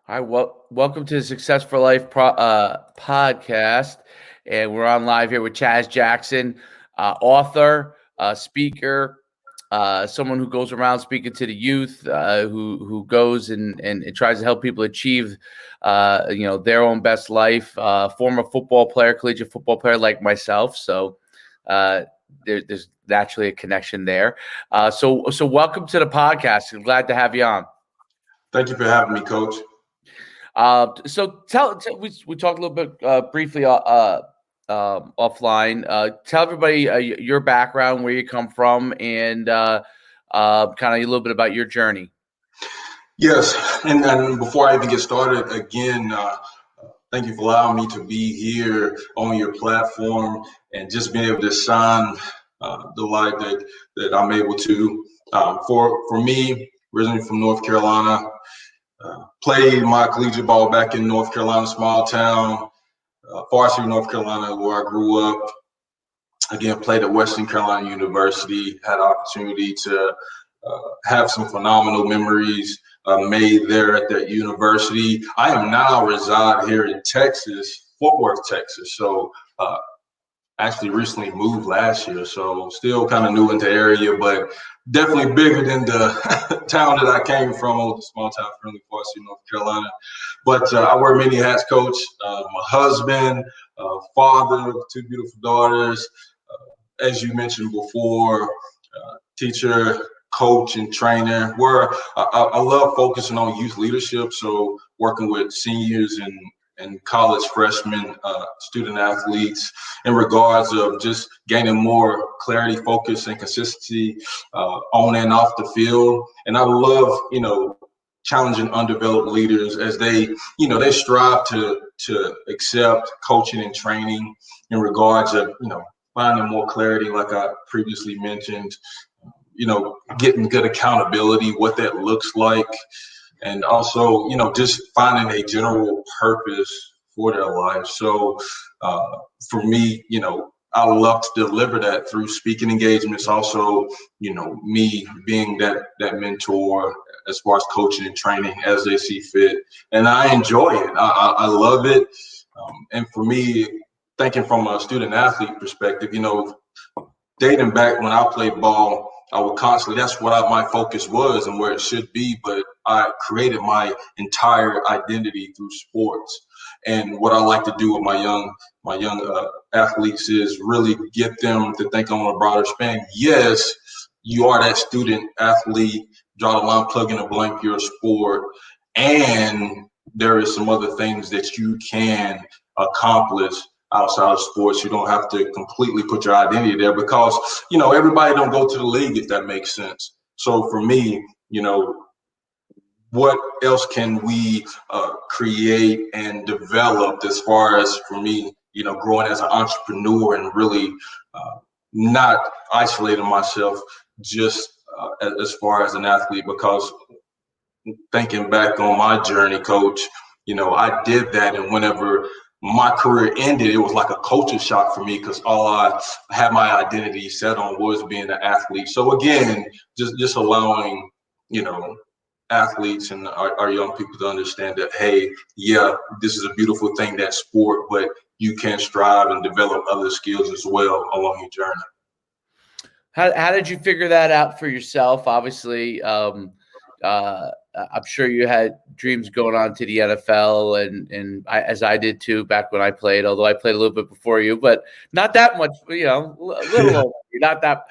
Hi, welcome to the Success for Life podcast, and we're on live here with Chaz Jackson, author, speaker, someone who goes around speaking to the youth, who goes and tries to help people achieve, their own best life. Former football player, collegiate football player like myself, so there's naturally a connection there. So welcome to the podcast. I'm glad to have you on. Thank you for having me, Coach. So we talked a little bit briefly offline. Tell everybody your background, where you come from, and kind of a little bit about your journey. Yes, and before I even get started, again, thank you for allowing me to be here on your platform and just being able to shine the light that I'm able to. For me, originally from North Carolina, played my collegiate ball back in North Carolina, small town, Varsity, North Carolina, where I grew up. Again, played at Western Carolina University, had the opportunity to have some phenomenal memories made there at that university. I am now reside here in Texas, Fort Worth, Texas. So actually recently moved last year, so still kind of new in the area, but definitely bigger than the town that I came from, the small town friendly Varsity, North Carolina. But I wear many hats, Coach. My husband, father of two beautiful daughters, as you mentioned before, teacher, coach, and trainer. Where I love focusing on youth leadership, so working with seniors and college freshmen, student athletes, in regards of just gaining more clarity, focus, and consistency on and off the field. And I love, challenging undeveloped leaders as they strive to accept coaching and training in regards of, finding more clarity, like I previously mentioned, getting good accountability, what that looks like, and also, just finding a general purpose for their life. So for me, I love to deliver that through speaking engagements. Also, me being that mentor as far as coaching and training as they see fit. And I enjoy it. I love it. And for me, thinking from a student athlete perspective, dating back when I played ball, I would constantly, that's what my focus was and where it should be, but I created my entire identity through sports. And what I like to do with my young athletes is really get them to think on a broader span. Yes, you are that student athlete, draw the line, plug in a blank, your sport, and there is some other things that you can accomplish outside of sports. You don't have to completely put your identity there because, everybody don't go to the league, if that makes sense. So for me, what else can we create and develop as far as, for me, growing as an entrepreneur and really not isolating myself just as far as an athlete, because thinking back on my journey, Coach, I did that, and whenever my career ended, it was like a culture shock for me because all I had my identity set on was being an athlete. So again, just allowing, athletes and our young people to understand that, hey, yeah, this is a beautiful thing, that sport, but you can strive and develop other skills as well along your journey. How did you figure that out for yourself? Obviously, I'm sure you had dreams going on to the NFL, and as I did too back when I played. Although I played a little bit before you, but not that much. A little older, not that.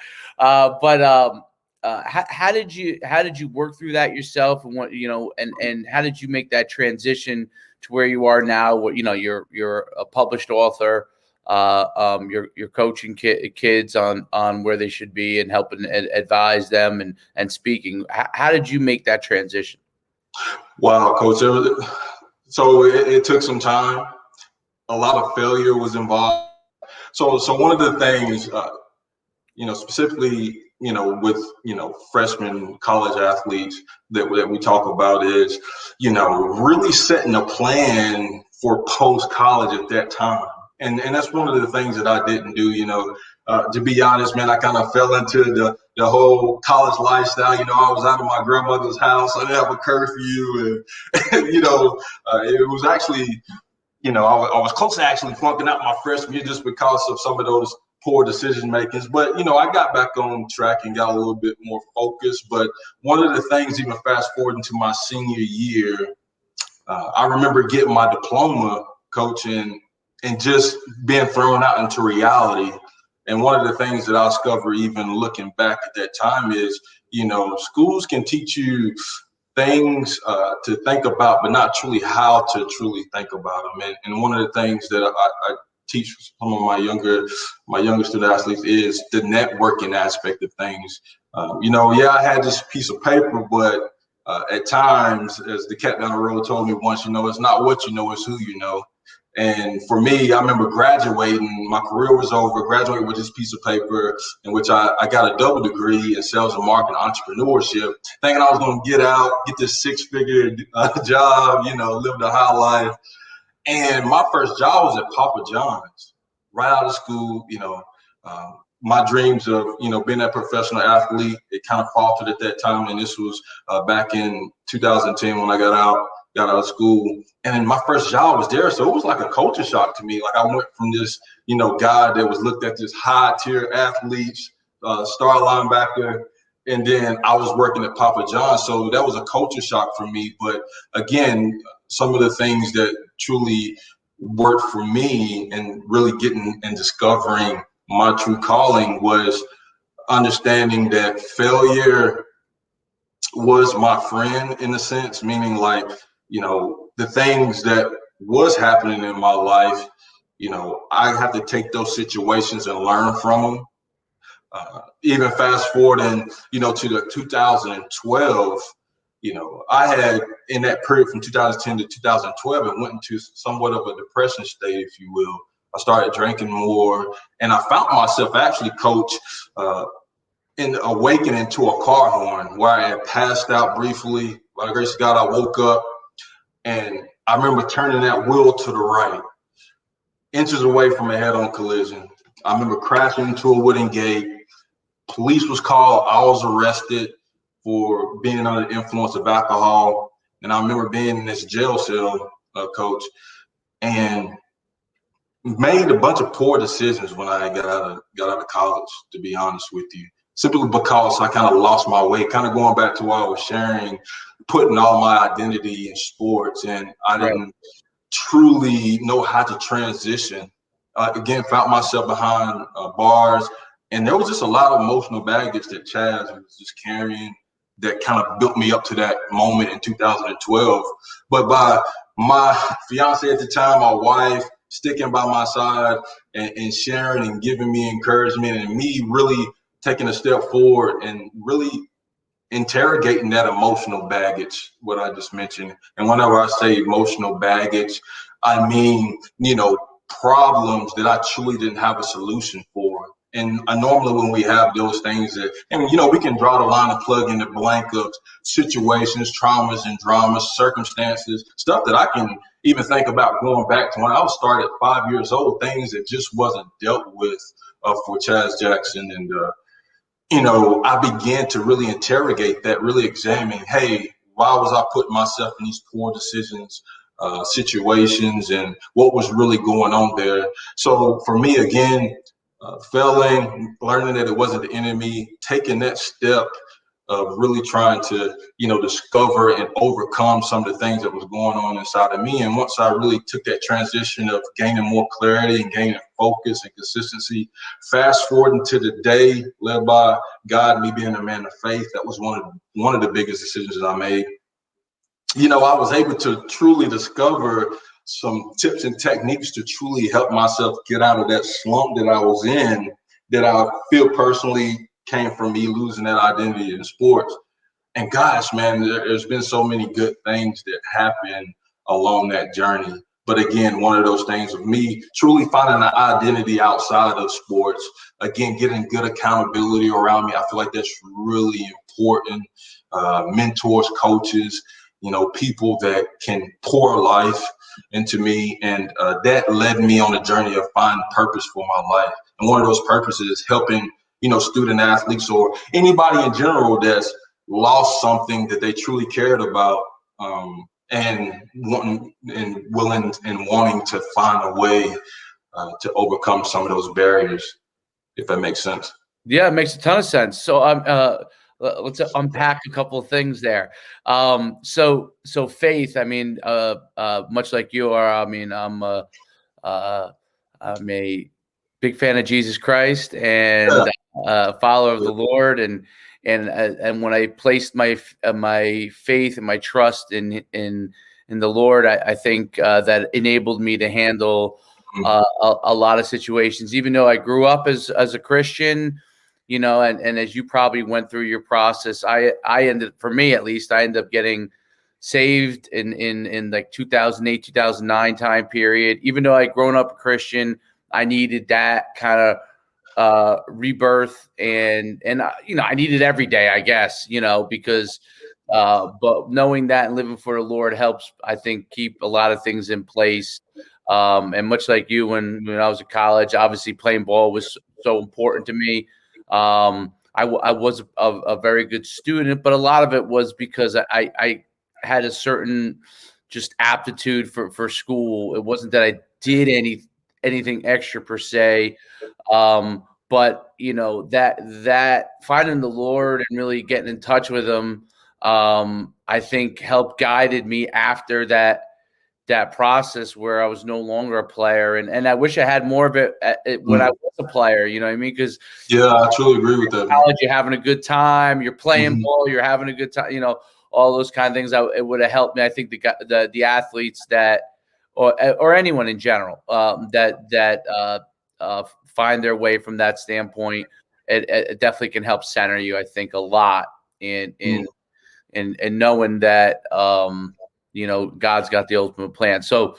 How did you work through that yourself, and what and how did you make that transition to where you are now? What you're a published author. You're coaching kids on where they should be and helping advise them and speaking. How did you make that transition? Wow, Coach. So it took some time. A lot of failure was involved. So one of the things, specifically, with, freshman college athletes that we talk about is, really setting a plan for post-college at that time. And that's one of the things that I didn't do. To be honest, man, I kind of fell into the whole college lifestyle. You know, I was out of my grandmother's house. I didn't have a curfew, and it was actually, I was close to actually flunking out my freshman year just because of some of those poor decision makings. But, I got back on track and got a little bit more focused. But one of the things, even fast forward into my senior year, I remember getting my diploma, coaching, and just being thrown out into reality. And one of the things that I discovered, even looking back at that time, is, schools can teach you things to think about, but not truly how to truly think about them. And one of the things that I teach some of my younger student athletes is the networking aspect of things. I had this piece of paper, but at times, as the cat down the road told me once, it's not what you know, it's who you know. And for me, I remember graduating, my career was over, graduating with this piece of paper in which I got a double degree in sales and marketing entrepreneurship, thinking I was going to get out, get this six-figure job, live the high life. And my first job was at Papa John's, right out of school. My dreams of, being a professional athlete, it kind of faltered at that time. And this was back in 2010 when I got out of school. And then my first job was there. So it was like a culture shock to me. Like I went from this, guy that was looked at as high tier athletes, star linebacker. And then I was working at Papa John's. So that was a culture shock for me. But again, some of the things that truly worked for me and really getting and discovering my true calling was understanding that failure was my friend in a sense, meaning like, the things that was happening in my life, I have to take those situations and learn from them. Even fast forwarding, to the 2012, I had in that period from 2010 to 2012, it went into somewhat of a depression state, if you will. I started drinking more, and I found myself actually, coach, in awakening to a car horn where I had passed out briefly. By the grace of God, I woke up, and I remember turning that wheel to the right, inches away from a head-on collision. I remember crashing into a wooden gate. Police was called. I was arrested for being under the influence of alcohol. And I remember being in this jail cell, coach, and made a bunch of poor decisions when I got out of college, to be honest with you, simply because I kind of lost my way, kind of going back to what I was sharing, putting all my identity in sports, and I didn't truly know how to transition. Again, found myself behind bars, and there was just a lot of emotional baggage that Chaz was just carrying that kind of built me up to that moment in 2012. But by my fiance at the time, my wife, sticking by my side and sharing and giving me encouragement, and me really taking a step forward and really interrogating that emotional baggage, what I just mentioned. And whenever I say emotional baggage, I mean, problems that I truly didn't have a solution for. And normally when we have those things we can draw the line and plug in the blank of situations, traumas and dramas, circumstances, stuff that I can even think about going back to when I was started at 5 years old, things that just wasn't dealt with for Chaz Jackson. And, I began to really interrogate that, really examine, hey, why was I putting myself in these poor decisions, situations, and what was really going on there? So for me, again, failing, learning that it wasn't the enemy, taking that step of really trying to, discover and overcome some of the things that was going on inside of me. And once I really took that transition of gaining more clarity and gaining focus and consistency, fast forwarding to the day led by God, me being a man of faith, that was one of the biggest decisions that I made. I was able to truly discover some tips and techniques to truly help myself get out of that slump that I was in, that I feel personally came from me losing that identity in sports. And gosh, man, there's been so many good things that happen along that journey. But again, one of those things of me truly finding an identity outside of sports, again, getting good accountability around me. I feel like that's really important. Mentors, coaches, people that can pour life into me. And that led me on a journey of finding purpose for my life. And one of those purposes is helping, student athletes or anybody in general that's lost something that they truly cared about, and willing and wanting to find a way to overcome some of those barriers, if that makes sense. Yeah, it makes a ton of sense. So let's unpack a couple of things there. So faith, I mean, much like you are, I mean, I'm a big fan of Jesus Christ and follower of the Lord, and when I placed my faith and my trust in the Lord, I think that enabled me to handle a lot of situations. Even though I grew up as a Christian, and as you probably went through your process, I ended, for me at least, I ended up getting saved in like 2008, 2009 time period. Even though I'd grown up a Christian, I needed that kind of rebirth, and I need it every day, I guess, because but knowing that and living for the Lord helps, I think, keep a lot of things in place. And much like you, when I was at college, obviously playing ball was so important to me. I was a very good student, but a lot of it was because I had a certain just aptitude for school. It wasn't that I did anything extra per se. But that finding the Lord and really getting in touch with him, I think helped guided me after that process where I was no longer a player. And I wish I had more of it when I was a player, you know what I mean? Because I truly agree with that. College, you're having a good time, you're playing ball, you're having a good time, all those kind of things. It would have helped me. I think the athletes that, or anyone in general, that find their way from that standpoint, it definitely can help center you, I think, a lot in knowing that God's got the ultimate plan. So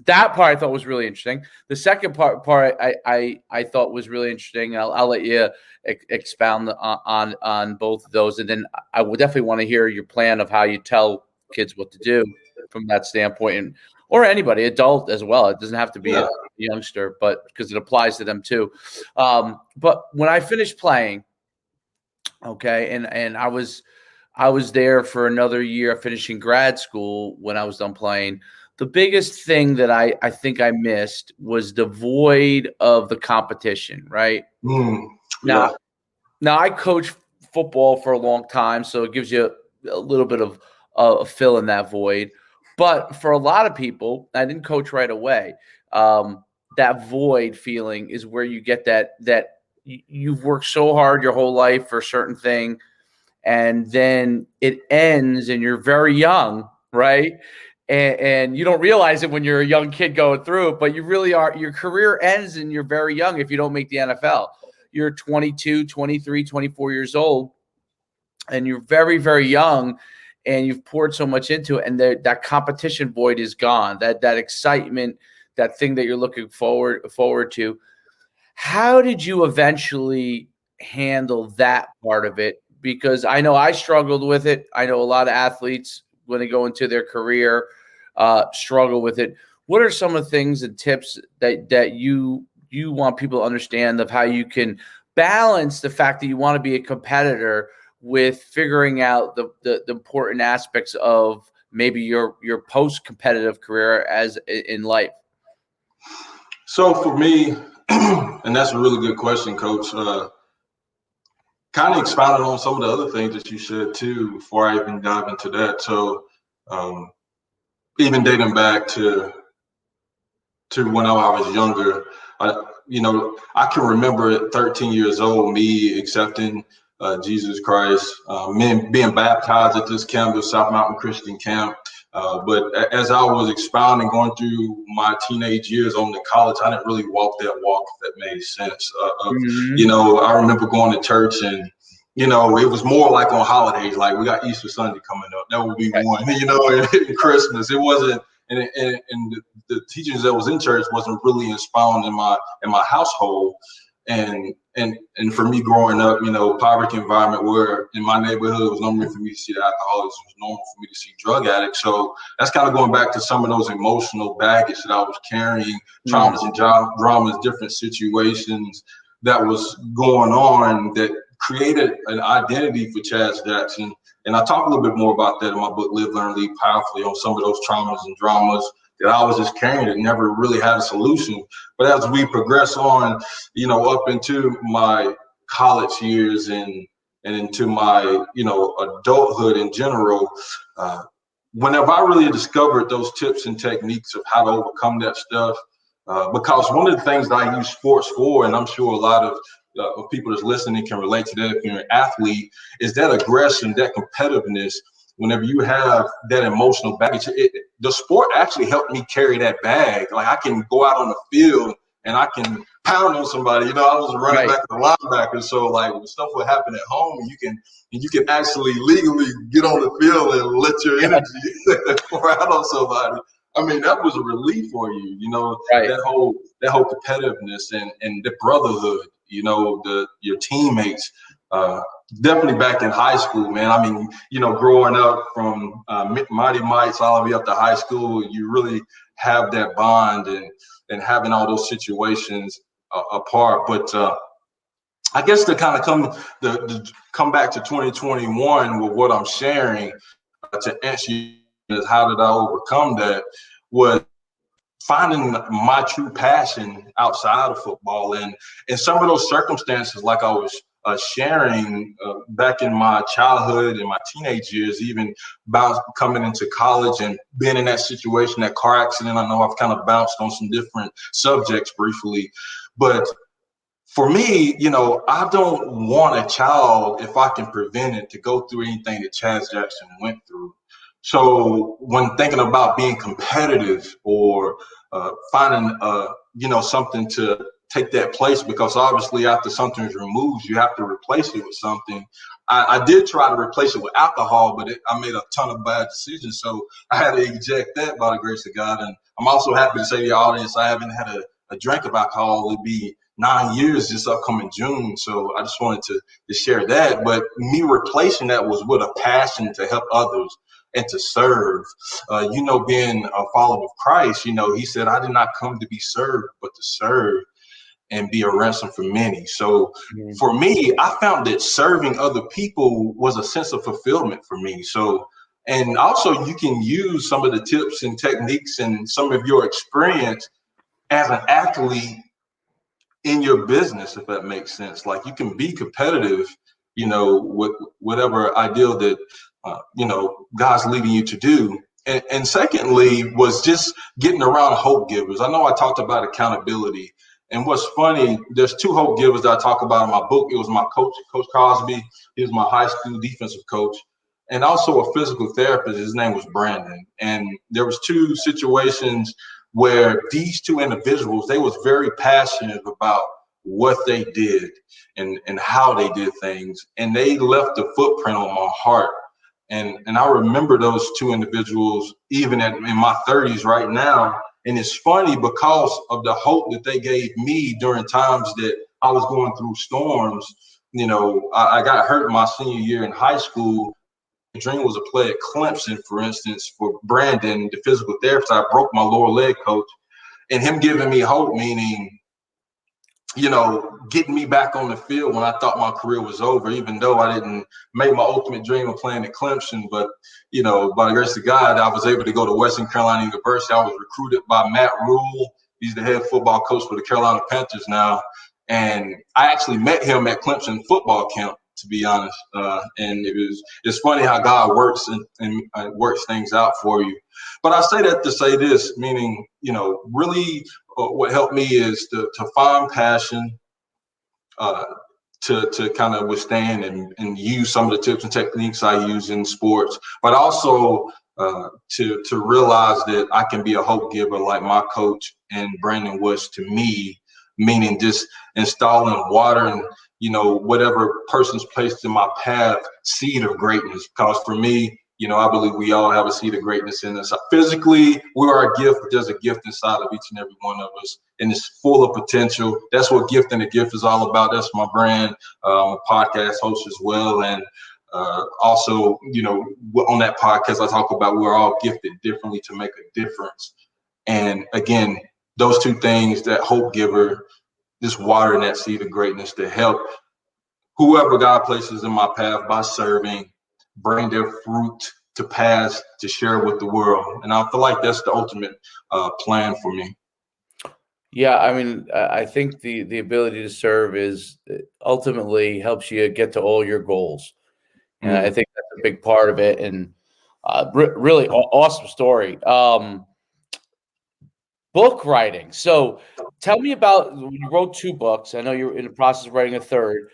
that part I thought was really interesting. The second part I thought was really interesting. I'll let you expound on both of those, and then I would definitely want to hear your plan of how you tell kids what to do from that standpoint, or anybody, adult as well. It doesn't have to be a youngster, but because it applies to them too. But when I finished playing, okay, and I was there for another year, finishing grad school when I was done playing. The biggest thing that I think I missed was the void of the competition, right? Now I coached football for a long time, so it gives you a little bit of a fill in that void. But for a lot of people, I didn't coach right away. That void feeling is where you get that you've worked so hard your whole life for a certain thing, and then it ends and you're very young, right? And you don't realize it when you're a young kid going through it, but you really are. Your career ends and you're very young if you don't make the NFL. You're 22, 23, 24 years old, and you're very, very young, and you've poured so much into it, and that competition void is gone. That excitement, that thing that you're looking forward to. How did you eventually handle that part of it? Because I know I struggled with it. I know a lot of athletes, when they go into their career, struggle with it. What are some of the things and tips that you want people to understand of how you can balance the fact that you want to be a competitor with figuring out the important aspects of maybe your post-competitive career as in life? So for me, and that's a really good question, Coach. Kind of expounded on some of the other things that you said too before I even dive into that. So even dating back to when I was younger, I can remember at 13 years old, me accepting Jesus Christ, being baptized at this camp, the South Mountain Christian Camp. But as I was expounding, going through my teenage years on to college, I didn't really walk that walk, if that made sense. I remember going to church, and it was more like on holidays, like we got Easter Sunday coming up. That would be one, and Christmas. It wasn't, and the teachers that was in church wasn't really expounding in my household. And for me growing up, poverty environment where in my neighborhood it was normal for me to see the alcoholics, it was normal for me to see drug addicts. So that's kind of going back to some of those emotional baggage that I was carrying, traumas and dramas, different situations that was going on that created an identity for Chaz Jackson. And I talk a little bit more about that in my book, Live, Learn, Lead Powerfully, on some of those traumas and dramas that I was just carrying that never really had a solution. But as we progress on, up into my college years and into my, adulthood in general, whenever I really discovered those tips and techniques of how to overcome that stuff, because one of the things that I use sports for, and I'm sure a lot of people that's listening can relate to that if you're an athlete, is that aggression, that competitiveness. Whenever you have that emotional baggage, the sport actually helped me carry that bag. Like I can go out on the field and I can pound on somebody. I was a running back and a linebacker, so like when stuff would happen at home, you can actually legally get on the field and let your energy pour out on somebody. I mean, that was a relief for you, that whole competitiveness and the brotherhood, your teammates. Definitely back in high school, man. I mean, growing up from Mighty Mites all the way up to high school, you really have that bond and having all those situations apart. But I guess to kind of come back to 2021 with what I'm sharing to answer you is how did I overcome that, was finding my true passion outside of football. And in some of those circumstances, like I was sharing back in my childhood and my teenage years, even about coming into college and being in that situation, that car accident. I know I've kind of bounced on some different subjects briefly, but for me, I don't want a child, if I can prevent it, to go through anything that Chaz Jackson went through. So when thinking about being competitive or finding, something to take that place, because obviously after something's removed, you have to replace it with something. I did try to replace it with alcohol, but I made a ton of bad decisions. So I had to eject that by the grace of God. And I'm also happy to say to the audience, I haven't had a drink of alcohol. It'll be 9 years this upcoming June. So I just wanted to share that. But me replacing that was with a passion to help others and to serve. Being a follower of Christ, he said, I did not come to be served, but to serve and be a ransom for many. So for me, I found that serving other people was a sense of fulfillment for me. So, and also you can use some of the tips and techniques and some of your experience as an athlete in your business, if that makes sense. Like you can be competitive, with whatever ideal that, God's leading you to do. And secondly, was just getting around hope givers. I know I talked about accountability. And what's funny, there's two hope givers that I talk about in my book. It was my coach, Coach Crosby. He was my high school defensive coach. And also a physical therapist. His name was Brandon. And there was two situations where these two individuals, they was very passionate about what they did and how they did things. And they left a footprint on my heart. And I remember those two individuals even in my 30s right now. And it's funny because of the hope that they gave me during times that I was going through storms. I got hurt my senior year in high school. The dream was to play at Clemson, for instance, for Brandon, the physical therapist. I broke my lower leg, coach, and him giving me hope, meaning, getting me back on the field when I thought my career was over, even though I didn't make my ultimate dream of playing at Clemson. But, by the grace of God, I was able to go to Western Carolina University. I was recruited by Matt Rule. He's the head football coach for the Carolina Panthers now. And I actually met him at Clemson football camp, to be honest. And it's funny how God works and works things out for you. But I say that to say this, meaning, really what helped me is to find passion, to kind of withstand and use some of the tips and techniques I use in sports, but also to realize that I can be a hope giver like my coach and Brandon was to me, meaning just installing water and, whatever person's placed in my path, seed of greatness. Because for me, I believe we all have a seed of greatness in us. Physically, we are a gift, but there's a gift inside of each and every one of us, and it's full of potential. That's what Gifting the Gift is all about. That's my brand. I'm a podcast host as well, and also, on that podcast, I talk about we're all gifted differently to make a difference. And again, those two things, that hope giver, just watering that seed of greatness to help whoever God places in my path by serving, bring their fruit to pass to share with the world. And I feel like that's the ultimate plan for me. Yeah, I mean, I think the ability to serve is ultimately helps you get to all your goals. And I think that's a big part of it. And really awesome story. Book writing. So tell me about, you wrote 2 books. I know you're in the process of writing a third.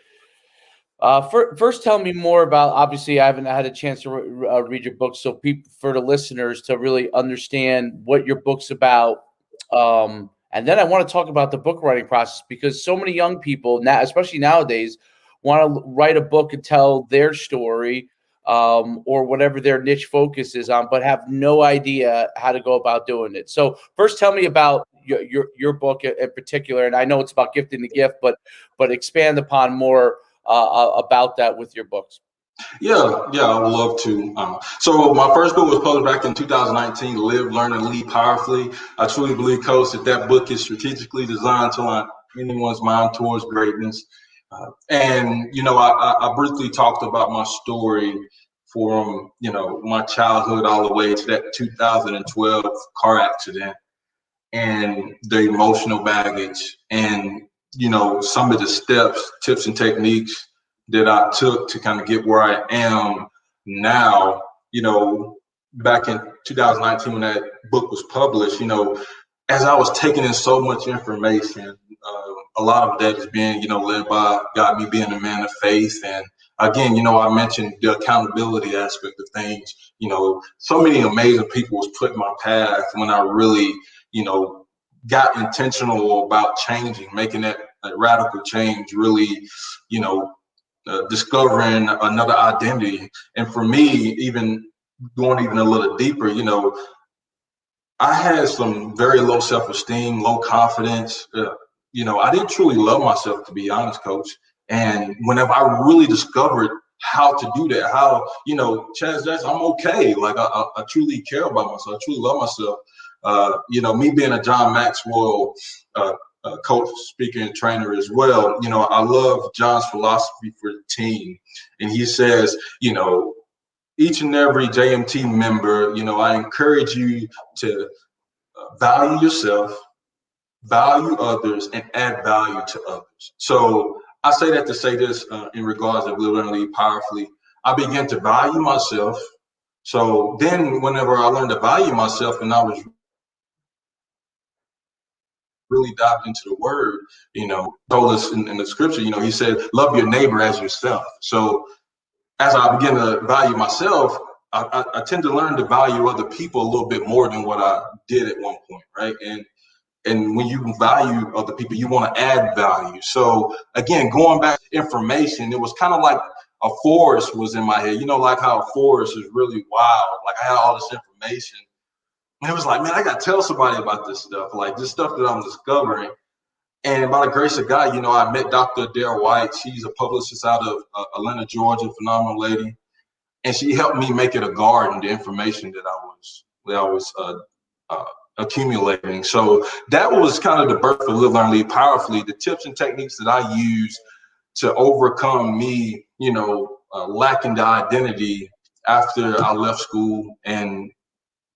First, tell me more about, obviously, I haven't had a chance to read your book. So for the listeners to really understand what your book's about. And then I want to talk about the book writing process, because so many young people now, especially nowadays, want to write a book and tell their story, or whatever their niche focus is on, but have no idea how to go about doing it. So first, tell me about your book in particular. And I know it's about gifting the gift, but expand upon more about that with your books. Yeah, I would love to. So my first book was published back in 2019, Live, Learn, and Lead Powerfully. I truly believe, Coach, that book is strategically designed to launch anyone's mind towards greatness. I briefly talked about my story from, my childhood all the way to that 2012 car accident, and the emotional baggage, and, some of the steps, tips, and techniques that I took to kind of get where I am now. Back in 2019 when that book was published, as I was taking in so much information, a lot of that is being, led by God, me being a man of faith. And again, I mentioned the accountability aspect of things. So many amazing people was put in my path when I really, got intentional about changing, making that radical change, really, discovering another identity. And for me, even going even a little deeper, I had some very low self-esteem, low confidence. I didn't truly love myself, to be honest, Coach. And whenever I really discovered how to do that, how, Chaz Jackson, I'm okay. Like I truly care about myself. I truly love myself. Me being a John Maxwell coach, speaker, and trainer as well, I love John's philosophy for the team. And he says, each and every JMT member, I encourage you to value yourself, value others, and add value to others. So I say that to say this in regards to Live, Learn, and Lead Powerfully. I began to value myself. So then whenever I learned to value myself and I was really dived into the word, told us in the scripture, he said, love your neighbor as yourself. So as I begin to value myself, I tend to learn to value other people a little bit more than what I did at one point, right? And when you value other people, you want to add value. So again, going back to information, it was kind of like a forest was in my head. Like how a forest is really wild. Like I had all this information, and it was like, man, I got to tell somebody about this stuff, like this stuff that I'm discovering. And by the grace of God, I met Dr. Adair White. She's a publicist out of Atlanta, Georgia, phenomenal lady. And she helped me make it a garden, the information that I was accumulating. So that was kind of the birth of Live, Learn, Lead Powerfully, the tips and techniques that I use to overcome me, lacking the identity after I left school, and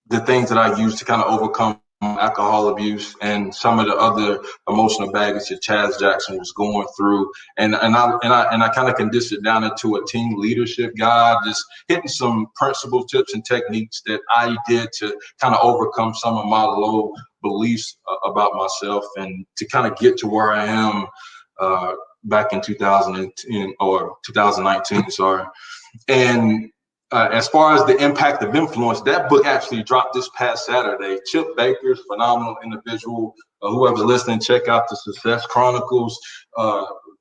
the things that I used to kind of overcome alcohol abuse and some of the other emotional baggage that Chaz Jackson was going through. And I kind of condensed it down into a team leadership guide, just hitting some principles, tips, and techniques that I did to kind of overcome some of my low beliefs about myself, and to kind of get to where I am back in 2010 or 2019, sorry. And as far as the impact of influence, that book actually dropped this past Saturday. Chip Baker's phenomenal individual. Whoever's listening, check out the Success Chronicles.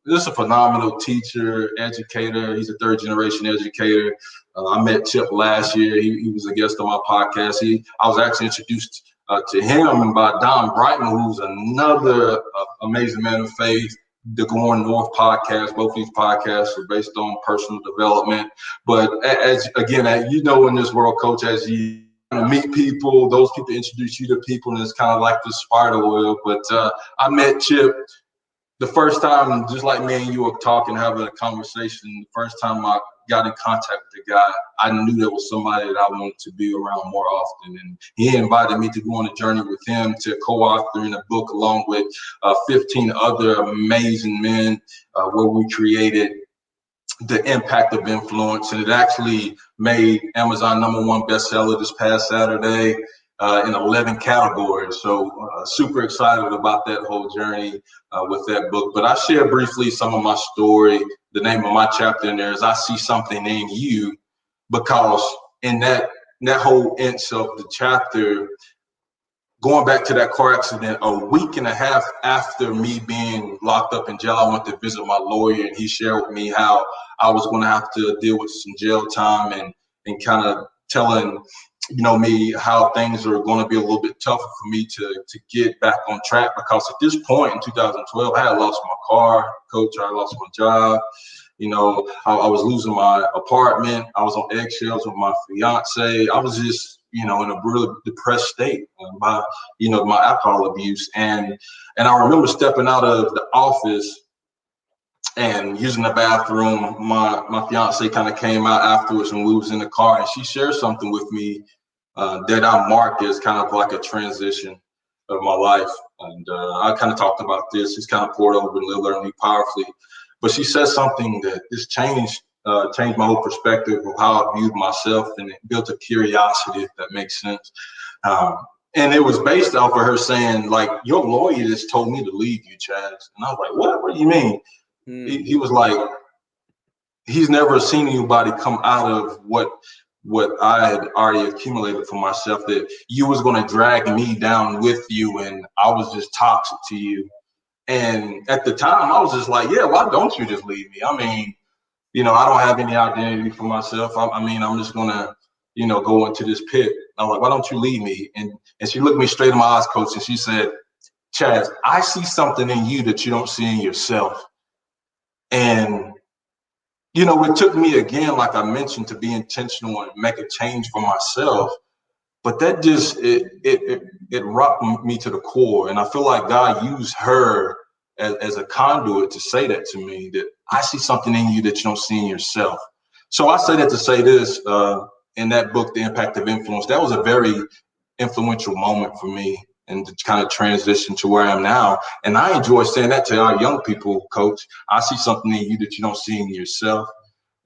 This is a phenomenal teacher, educator. He's a third generation educator. I met Chip last year. He was a guest on my podcast. I was actually introduced to him by Don Brightman, who's another amazing man of faith. The Going North podcast, both these podcasts are based on personal development. But as you know, in this world, Coach, as you meet people, those people introduce you to people, and it's kind of like the spider web. But I met Chip the first time, just like me and you were talking, having a conversation. The first time I got in contact with the guy, I knew there was somebody that I wanted to be around more often. And he invited me to go on a journey with him to co-author in a book along with 15 other amazing men where we created The Impact of Influence. And it actually made Amazon #1 bestseller this past Saturday in 11 categories. So super excited about that whole journey with that book. But I share briefly some of my story. The name of my chapter in there is I See Something in You, because in that whole inch of the chapter, going back to that car accident, a week and a half after me being locked up in jail, I went to visit my lawyer, and he shared with me how I was going to have to deal with some jail time and kind of telling me how things are going to be a little bit tougher for me to get back on track, because at this point in 2012, I had lost my car, Coach. I lost my job. I was losing my apartment. I was on eggshells with my fiance. I was just, in a really depressed state by, my alcohol abuse. And I remember stepping out of the office and using the bathroom. My fiance kind of came out afterwards, and we was in the car, and she shared something with me that I marked as kind of like a transition of my life. And I kind of talked about this. It's kind of poured over and lived on me powerfully. But she said something that just changed my whole perspective of how I viewed myself, and it built a curiosity, if that makes sense. And it was based off of her saying, like, your lawyer just told me to leave you, Chaz. And I was like, what? What do you mean? He was like, he's never seen anybody come out of what I had already accumulated for myself, that you was going to drag me down with you, and I was just toxic to you. And at the time, I was just like, yeah, why don't you just leave me? I mean, I don't have any identity for myself. I'm just going to, go into this pit. I was like, why don't you leave me? And she looked me straight in my eyes, Coach, and she said, Chaz, I see something in you that you don't see in yourself. And it took me, again, like I mentioned, to be intentional and make a change for myself. But that just, it rocked me to the core. And I feel like God used her as a conduit to say that to me, that I see something in you that you don't see in yourself. So I say that to say this, in that book, The Impact of Influence, that was a very influential moment for me, and to kind of transition to where I am now. And I enjoy saying that to our young people, Coach. I see something in you that you don't see in yourself.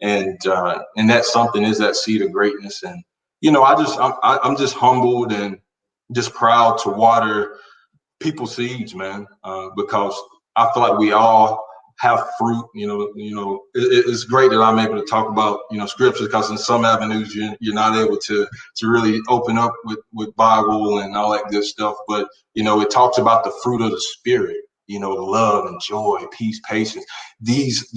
And that something is that seed of greatness. And I'm just humbled and just proud to water people's seeds, man, because I feel like we all have fruit. It's great that I'm able to talk about scriptures, because in some avenues you're not able to really open up with Bible and all that good stuff. But it talks about the fruit of the Spirit. Love and joy, peace, patience. These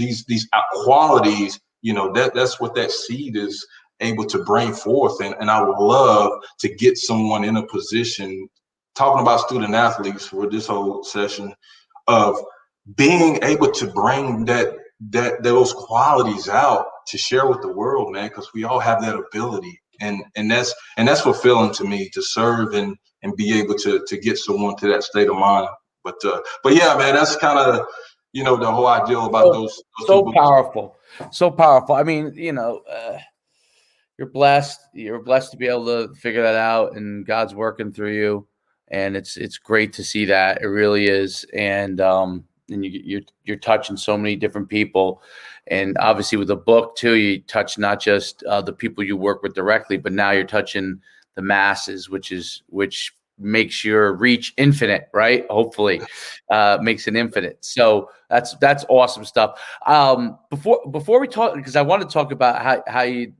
qualities. That's what that seed is able to bring forth. And I would love to get someone in a position, talking about student athletes for this whole session, of being able to bring those qualities out to share with the world, man, because we all have that ability. And that's fulfilling to me, to serve and be able to get someone to that state of mind. But yeah, man, that's kind of the whole ideal about those so powerful. So powerful. I mean, you're blessed. You're blessed to be able to figure that out, and God's working through you, and it's great to see that. It really is. And you're touching so many different people, and obviously with the book too, you touch not just the people you work with directly, but now you're touching the masses, which makes your reach infinite, right? Hopefully, makes it infinite. So that's awesome stuff. Before we talk, because I want to talk about how you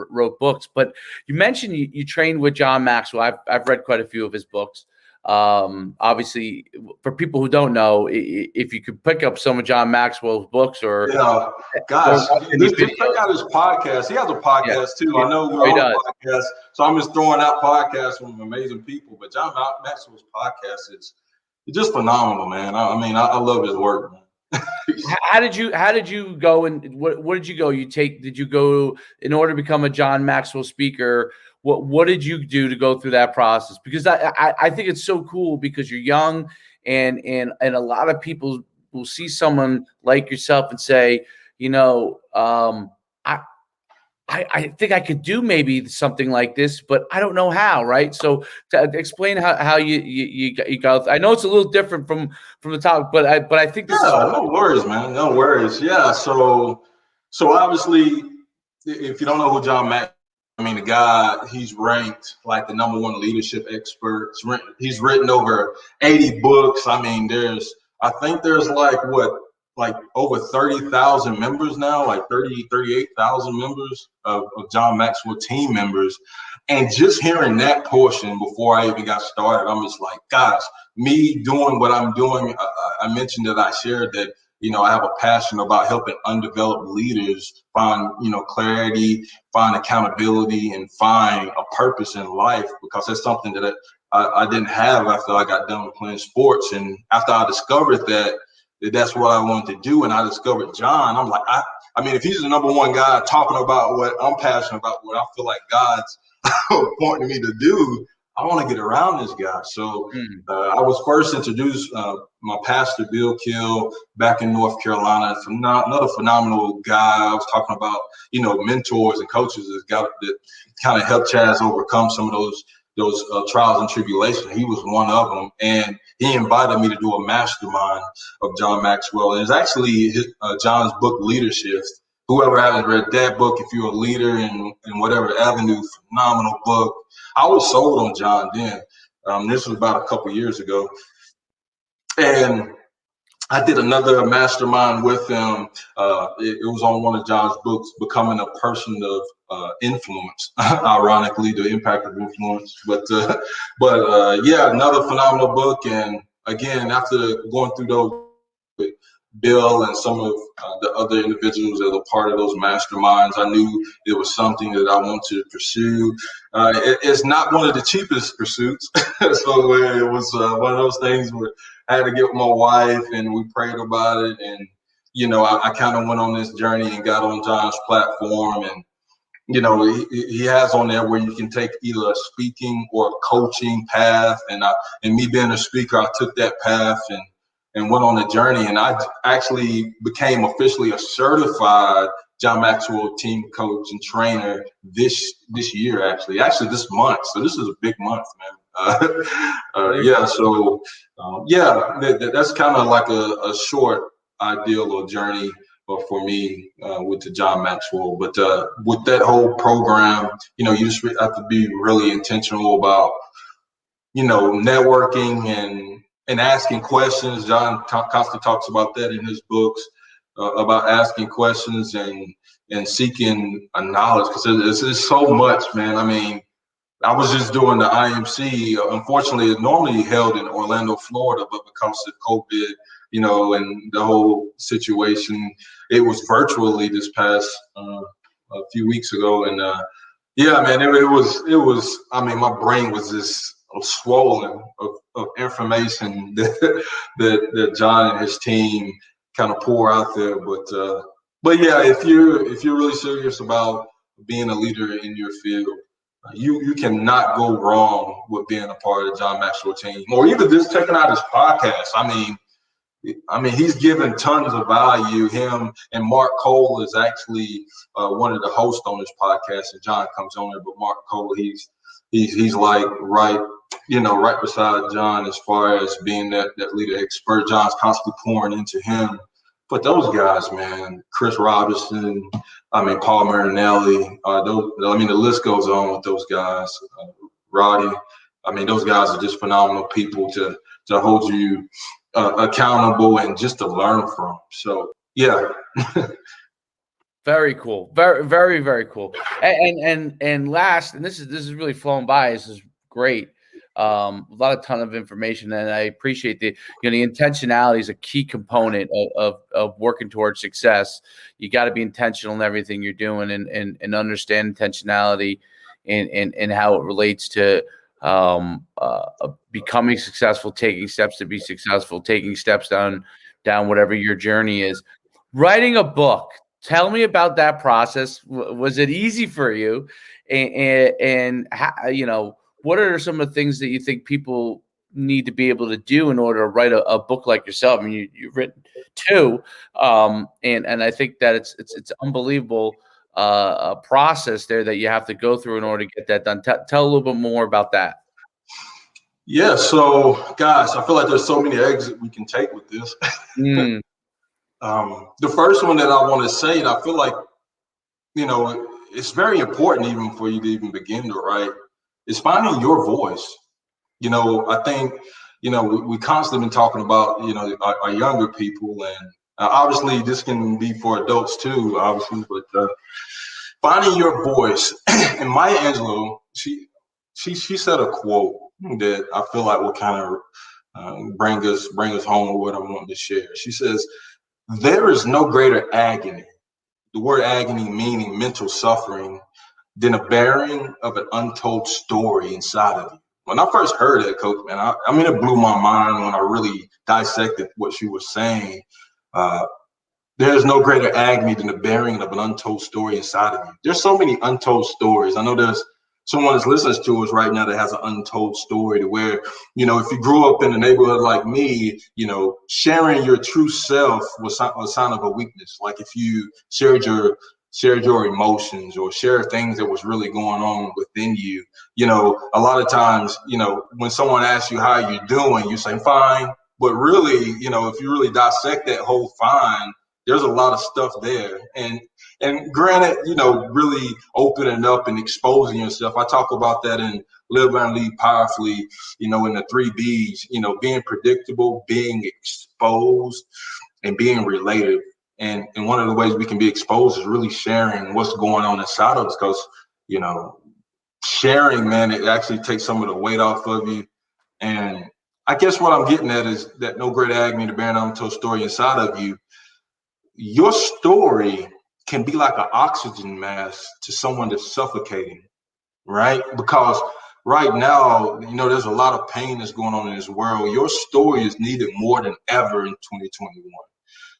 wrote books, but you mentioned you trained with John Maxwell. I've read quite a few of his books. Obviously, for people who don't know, if you could pick up some of John Maxwell's books or gosh, watch any just check out his podcast. He has a podcast too. I know we're on a podcast, so I'm just throwing out podcasts from amazing people. But John Maxwell's podcast is just phenomenal, man. I love his work, man. How did you go, and what did you go? Did you go in order to become a John Maxwell speaker? What did you do to go through that process? Because I think it's so cool because you're young, and a lot of people will see someone like yourself and say, I think I could do maybe something like this, but I don't know how, right? So to explain how you got. I know it's a little different from the top, but I think this is no worries, man. No worries. Yeah. So obviously, if you don't know who John Mack, the guy, he's ranked like the #1 leadership expert. He's written over 80 books. I think there's like over 30,000 members now, like 38,000 members of John Maxwell team members. And just hearing that portion before I even got started, I'm just like, gosh, me doing what I'm doing. I mentioned that I shared that, I have a passion about helping undeveloped leaders find, clarity, find accountability, and find a purpose in life, because that's something that I didn't have after I got done playing sports. And after I discovered that's what I wanted to do, and I discovered John, I'm like, if he's the #1 guy talking about what I'm passionate about, what I feel like God's pointing me to do, I want to get around this guy. So I was first introduced, my pastor, Bill Kill, back in North Carolina, another phenomenal guy. I was talking about, mentors and coaches that kind of helped Chaz overcome some of those trials and tribulations. He was one of them, and he invited me to do a mastermind of John Maxwell. And it's actually John's book, Leadership. Whoever hasn't read that book, if you're a leader in whatever avenue, phenomenal book. I was sold on John then. This was about a couple years ago. And I did another mastermind with him. It was on one of John's books, Becoming a Person of Influence, ironically, the impact of influence. But another phenomenal book. And again, after going through those with Bill and some of the other individuals that were part of those masterminds, I knew it was something that I wanted to pursue. It's not one of the cheapest pursuits. So it was one of those things where I had to get with my wife, and we prayed about it. And, I kind of went on this journey and got on John's platform. And, he has on there where you can take either a speaking or a coaching path. And me being a speaker, I took that path and went on a journey. And I actually became officially a certified John Maxwell team coach and trainer this year, actually this month. So this is a big month, man. That's kind of like a short ideal or journey for me with the John Maxwell. But with that whole program, you just have to be really intentional about, networking and asking questions. John constantly talks about that in his books, about asking questions and seeking a knowledge, because there's so much, man. I was just doing the IMC. Unfortunately, it's normally held in Orlando, Florida, but because of COVID, and the whole situation, it was virtually this past a few weeks ago. And man, it was. My brain was just swollen of information that John and his team kind of pour out there. But yeah, if you're really serious about being a leader in your field, you cannot go wrong with being a part of the John Maxwell team, or even just checking out his podcast. He's given tons of value. Him and Mark Cole is actually one of the hosts on this podcast, and John comes on there. But Mark Cole, he's like right beside John as far as being that leader expert. John's constantly pouring into him. But those guys, man, Chris Robinson, Paul Marinelli, the list goes on with those guys. Roddy, those guys are just phenomenal people to hold you accountable and just to learn from. So, yeah. Very cool. Very, very, very cool. And last, and this is really flown by. This is great. A lot of ton of information, and I appreciate the intentionality is a key component of working towards success. You got to be intentional in everything you're doing, and understand intentionality and how it relates to becoming successful, taking steps to be successful, taking steps down whatever your journey is. Writing a book. Tell me about that process. Was it easy for you? And how, what are some of the things that you think people need to be able to do in order to write a book like yourself? I mean, you've written two, and I think that it's unbelievable a process there that you have to go through in order to get that done. Tell a little bit more about that. Yeah, so guys, I feel like there's so many eggs that we can take with this. The first one that I want to say, and I feel like, it's very important even for you to even begin to write, is finding your voice. I think, we constantly been talking about, our younger people, and obviously this can be for adults too, obviously, but finding your voice. And Maya Angelou, she said a quote that I feel like will kind of bring us home with what I want to share. She says, "There is no greater agony," the word agony meaning mental suffering, "than a bearing of an untold story inside of you." When I first heard that, Coach, man, I mean, it blew my mind when I really dissected what she was saying. There's no greater agony than the bearing of an untold story inside of you. There's so many untold stories. I know there's someone that's listening to us right now that has an untold story to where, if you grew up in a neighborhood like me, sharing your true self was a sign of a weakness. Like if you shared your emotions or share things that was really going on within you, a lot of times, when someone asks you how you're doing, you say fine. But really, if you really dissect that whole fine, there's a lot of stuff there. And granted, really opening up and exposing yourself. I talk about that in Live and Lead Powerfully, in the 3 B's, being predictable, being exposed, and being related. And one of the ways we can be exposed is really sharing what's going on inside of us, because, sharing, man, it actually takes some of the weight off of you. And I guess what I'm getting at is that no greater agony to bear an untold story inside of you. Your story can be like an oxygen mask to someone that's suffocating, right? Because right now, there's a lot of pain that's going on in this world. Your story is needed more than ever in 2021.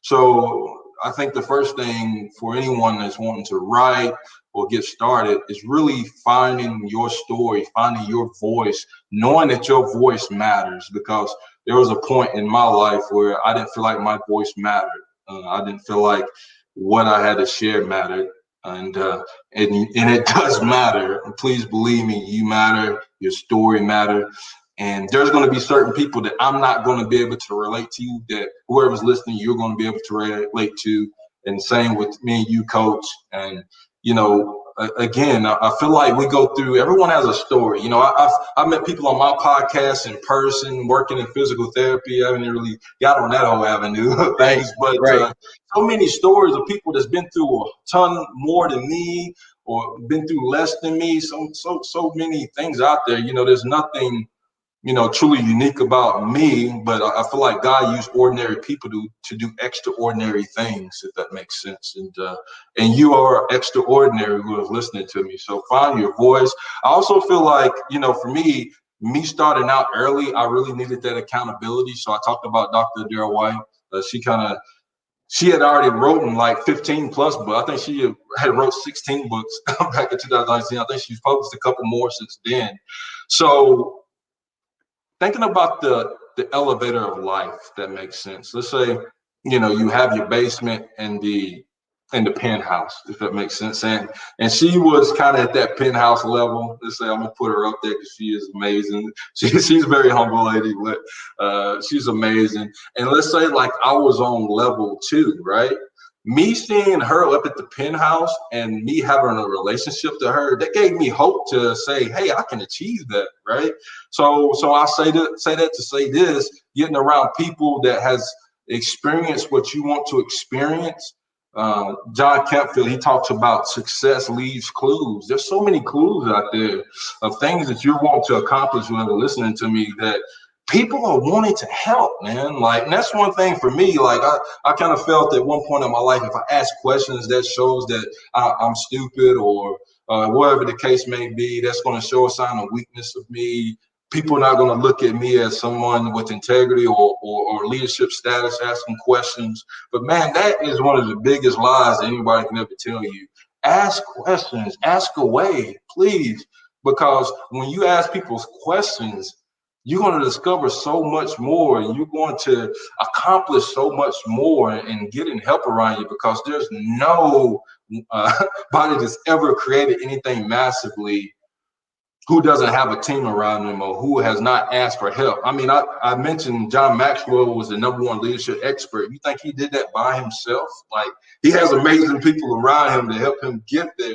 So I think the first thing for anyone that's wanting to write or get started is really finding your story, finding your voice, knowing that your voice matters. Because there was a point in my life where I didn't feel like my voice mattered. I didn't feel like what I had to share mattered, and it does matter. And please believe me, you matter. Your story matter. And there's going to be certain people that I'm not going to be able to relate to you, that whoever's listening, you're going to be able to relate to. And same with me and you, Coach. And, again, I feel like we go through, everyone has a story. I've met people on my podcast in person, working in physical therapy. I haven't really got on that whole avenue of things, but so many stories of people that's been through a ton more than me or been through less than me. So many things out there. There's nothing truly unique about me, but I feel like God used ordinary people to do extraordinary things, if that makes sense. And you are extraordinary who is listening to me. So find your voice. I also feel like, for me starting out early, I really needed that accountability. So I talked about Dr. Daryl White. She had already written like 15 plus books. I think she had wrote 16 books back in 2019. I think she's published a couple more since then. So thinking about the elevator of life, if that makes sense. Let's say, you have your basement and the penthouse, if that makes sense. And she was kind of at that penthouse level. Let's say I'm gonna put her up there because she is amazing. She's a very humble lady, but she's amazing. And let's say like I was on level 2, right? Me seeing her up at the penthouse and me having a relationship to her, that gave me hope to say, hey, I can achieve that, right? So I say that to say this: getting around people that has experienced what you want to experience John Campfield, he talks about success leaves clues. There's so many clues out there of things that you want to accomplish when you're listening to me that people are wanting to help, man. Like, and that's one thing for me. Like, I kind of felt at one point in my life, if I ask questions, that shows that I'm stupid or whatever the case may be, that's going to show a sign of weakness of me. People are not going to look at me as someone with integrity or leadership status asking questions. But man, that is one of the biggest lies that anybody can ever tell you. Ask questions, ask away, please. Because when you ask people's questions, you're going to discover so much more and you're going to accomplish so much more and getting help around you, because there's no body that's ever created anything massively who doesn't have a team around them or who has not asked for help. I mean, I mentioned John Maxwell was the #1 leadership expert. You think he did that by himself? Like, he has amazing people around him to help him get there.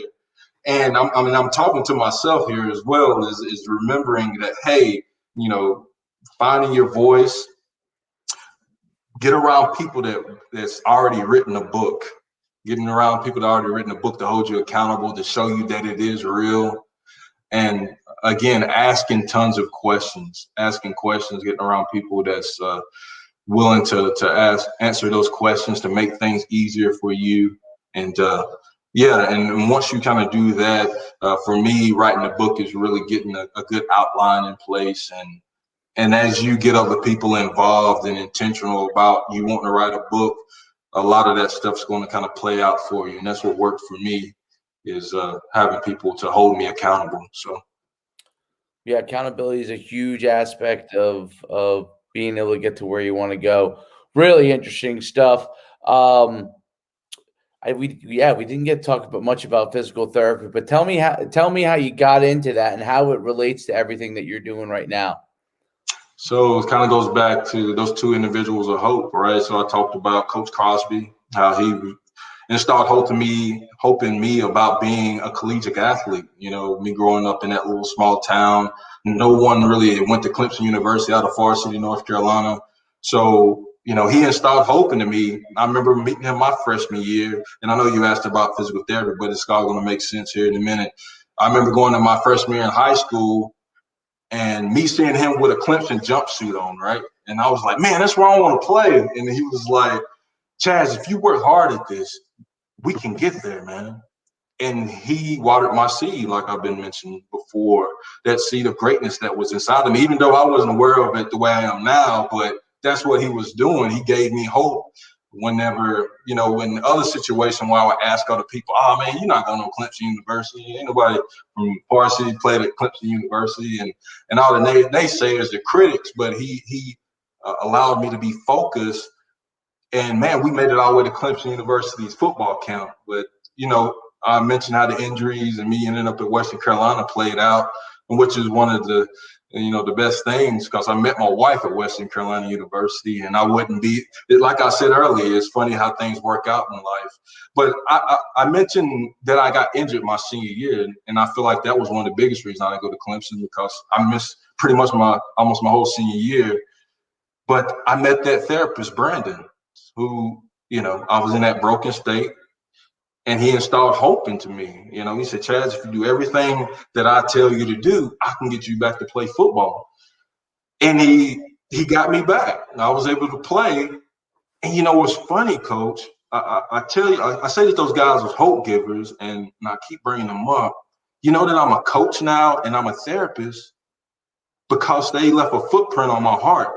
And I'm talking to myself here as well, is remembering that, hey, finding your voice, get around people that's already written a book, getting around people that already written a book to hold you accountable, to show you that it is real. And again, asking tons of questions, getting around people that's willing to answer those questions to make things easier for you. And and once you kind of do that, for me, writing a book is really getting a good outline in place. And as you get other people involved and intentional about you wanting to write a book, a lot of that stuff's going to kind of play out for you. And that's what worked for me, is having people to hold me accountable. So Yeah, accountability is a huge aspect of being able to get to where you want to go. Really interesting stuff. We didn't get to talk about much about physical therapy, but tell me how you got into that and how it relates to everything that you're doing right now. So it kind of goes back to those two individuals of hope, right? So I talked about Coach Crosby, how he installed hope in me about being a collegiate athlete. Me growing up in that little small town, no one really went to Clemson University out of Forest City, North Carolina. So, he installed hope into me. I remember meeting him my freshman year, and I know you asked about physical therapy, but it's all going to make sense here in a minute. I remember going to my freshman year in high school and me seeing him with a Clemson jumpsuit on, right? And I was like, man, that's where I want to play. And he was like, Chaz, if you work hard at this, we can get there, man. And he watered my seed, like I've been mentioning before, that seed of greatness that was inside of me, even though I wasn't aware of it the way I am now. But that's what he was doing. He gave me hope whenever, in other situations where I would ask other people, oh, man, you're not going to Clemson University. Ain't nobody from Forest City played at Clemson University. And all the naysayers, the critics. But he allowed me to be focused. And, man, we made it all the way to Clemson University's football camp. But, I mentioned how the injuries and me ending up at Western Carolina played out, which is one of the best things, because I met my wife at Western Carolina University, and I wouldn't be, like I said earlier, it's funny how things work out in life. But I mentioned that I got injured my senior year, and I feel like that was one of the biggest reasons I didn't go to Clemson, because I missed pretty much almost my whole senior year. But I met that therapist, Brandon, who, I was in that broken state. And he installed hope into me. He said, Chaz, if you do everything that I tell you to do, I can get you back to play football. And he got me back. I was able to play. And what's funny, Coach, I tell you, I say that those guys are hope givers, and I keep bringing them up. That I'm a coach now and I'm a therapist because they left a footprint on my heart.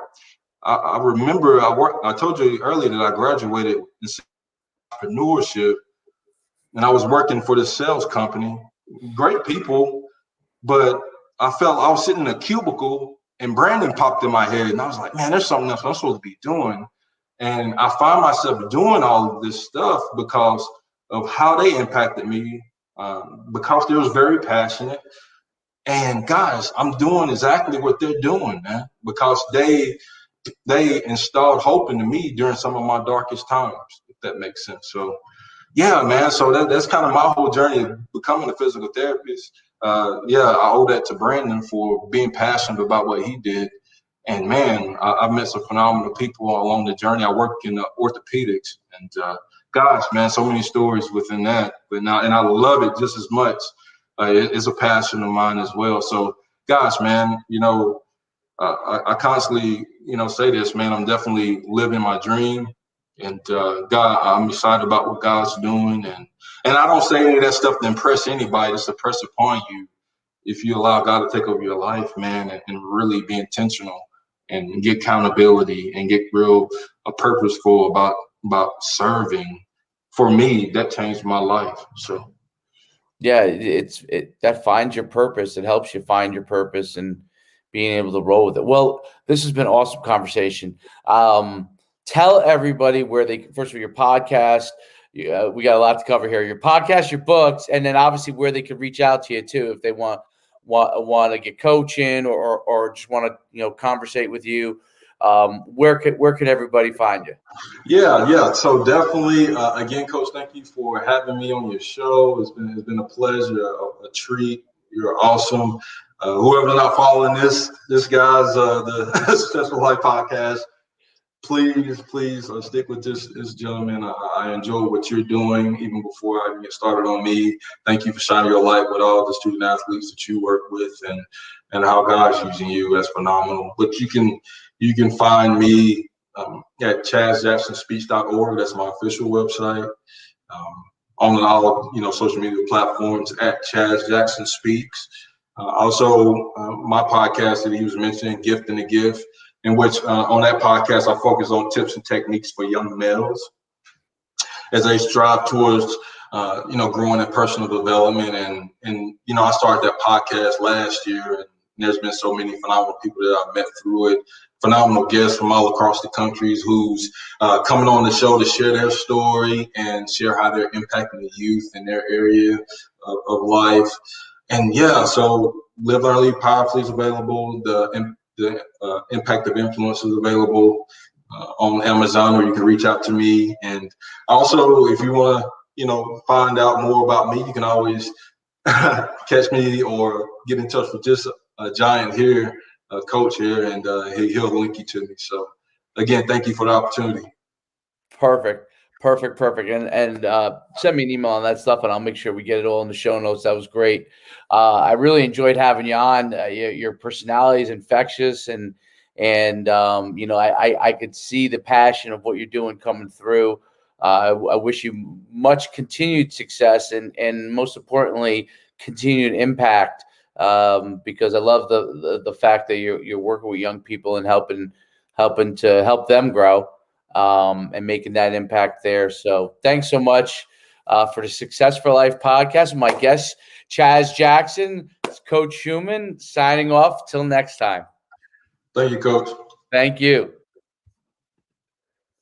I remember I told you earlier that I graduated in entrepreneurship. And I was working for this sales company, great people, but I felt I was sitting in a cubicle and Brandon popped in my head. And I was like, man, there's something else I'm supposed to be doing. And I find myself doing all of this stuff because of how they impacted me, because they was very passionate. And guys, I'm doing exactly what they're doing, man, because they installed hope into me during some of my darkest times, if that makes sense. So yeah, man. So that's kind of my whole journey of becoming a physical therapist. I owe that to Brandon for being passionate about what he did. And man, I've met some phenomenal people along the journey. I work in orthopedics, and gosh, man, so many stories within that. But now, and I love it just as much. It's a passion of mine as well. So, gosh, man, I constantly, say this, man. I'm definitely living my dream, and God, I'm excited about what God's doing, and I don't say any of that stuff to impress anybody. It's to press upon you. If you allow God to take over your life, man, and really be intentional and get accountability and get real purposeful about serving. For me, that changed my life. So Yeah, that finds your purpose. It helps you find your purpose and being able to roll with it. Well, this has been an awesome conversation. Tell everybody where they first of all your podcast. We got a lot to cover here. Your podcast, your books, and then obviously where they could reach out to you too if they want to get coaching or just want to conversate with you. Where could everybody find you? Yeah. So definitely, again, Coach, thank you for having me on your show. It's been a pleasure, a treat. You're awesome. Whoever's not following this guy's the Successful Life podcast, please stick with this gentleman. I enjoy what you're doing even before I even get started on me. Thank you for shining your light with all the student athletes that you work with and how God's using you. That's phenomenal. But you can find me at chazjacksonspeech.org. That's my official website. On all social media platforms at Chaz Jackson Speaks. Also, my podcast that he was mentioning, Gift and the Gift, in which on that podcast I focus on tips and techniques for young males as they strive towards growing in personal development. And I started that podcast last year, and there's been so many phenomenal people that I've met through it. Phenomenal guests from all across the countries who's coming on the show to share their story and share how they're impacting the youth in their area of life. And yeah, so Live, Learn, Lead Powerfully is available. The Impact of Influence is available on Amazon, or you can reach out to me. And also, if you want to, find out more about me, you can always catch me or get in touch with just a giant here, a coach here, and he'll link you to me. So again, thank you for the opportunity. Perfect. And send me an email on that stuff, and I'll make sure we get it all in the show notes. That was great. I really enjoyed having you on. Your personality is infectious, and I could see the passion of what you're doing coming through. I wish you much continued success and most importantly, continued impact. Because I love the fact that you're working with young people and helping to help them grow. And making that impact there. So thanks so much for the Success for Life podcast. My guest, Chaz Jackson, Coach Schuman, signing off. Till next time. Thank you, Coach. Thank you.